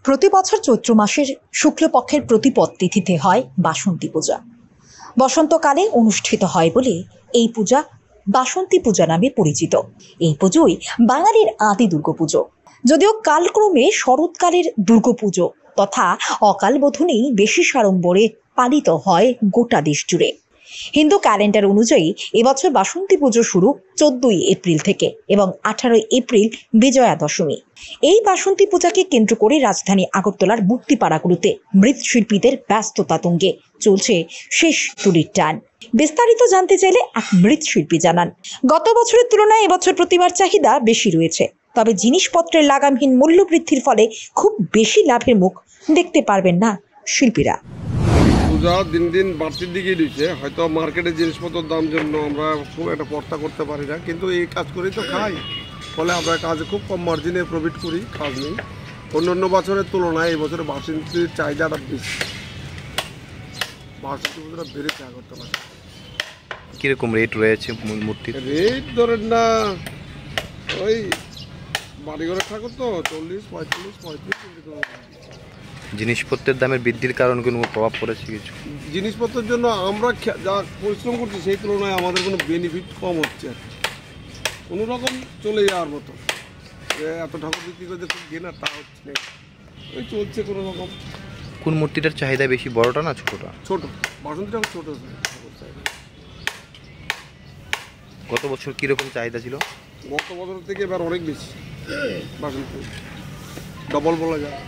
প্রতি বছর চৈত্র মাসের শুক্লপক্ষের প্রতিপদ তিথিতে হয় বাসন্তী পূজা। বসন্তকালে অনুষ্ঠিত হয় বলে এই পূজা বাসন্তী পূজা নামে পরিচিত। এই পুজোই বাঙালির আদি দুর্গাপুজো। যদিও কালক্রমে শরৎকালের দুর্গাপুজো তথা অকাল বোধনেই বেশি সাড়ম্বরে পালিত হয় গোটা দেশ জুড়ে। হিন্দু ক্যালেন্ডার অনুযায়ী এবছর বাসন্তী পুজো শুরু 14ই এপ্রিল থেকে এবং 18ই এপ্রিল বিজয়া দশমী। এই বাসন্তী পূজাকে কেন্দ্র করে রাজধানী আগরতলার মুক্তিপাড়াগুলোতে মৃৎশিল্পীদের ব্যস্ততা তুঙ্গে চলছে শেষ তুলির টান। বিস্তারিত জানতে চাইলে এক মৃৎশিল্পী জানান, গত বছরের তুলনায় এবছর প্রতিমার চাহিদা বেশি রয়েছে, তবে জিনিসপত্রের লাগামহীন মূল্য বৃদ্ধির ফলে খুব বেশি লাভের মুখ দেখতে পারবেন না শিল্পীরা। পূজা দিন দিন বাড়তির দিকে দিচ্ছে, হয়তো মার্কেটের জিনিসপত্রের দাম জন্য আমরা খুব একটা পর্তা করতে পারি না, কিন্তু এই কাজ করেই তো খাই, ফলে আমরা কাজে খুব কম মার্জিনে প্রফিট করি, কাজ নেই। অন্য বছরের তুলনায় এই বছরে বাসন্তীর চাহিদাটা বেশি, বাসন্তী পুজোটা বেড়েছে আগরতলা। কীরকম রেট রয়েছে মূর্তির? রেট ধরেন না, ওই বাড়িঘরের ঠাকুর তো 40, 45, 35। জিনিসপত্রের দামের বৃদ্ধির কারণ কোনো প্রভাব পড়েছে কিছু? জিনিসপত্রের জন্য আমরা যা পরিশ্রম করছি সেই তুলনায় আমাদের কোনো বেনিফিট কম হচ্ছে, কোনো রকম চলে যাওয়ার মতো। এত ঠাকুর বিক্রি করতে খুব কেনা তা হচ্ছে না, ওই চলছে কোনো রকম। কোন মূর্তিটার চাহিদা বেশি, বড়টা না ছোটটা? ছোট, বাসন্তী ঠাকুর ছোট। গত বছর কীরকম চাহিদা ছিল? গত বছর থেকে এবার অনেক বেশি, বাসন্তী ডবল বলা যায়।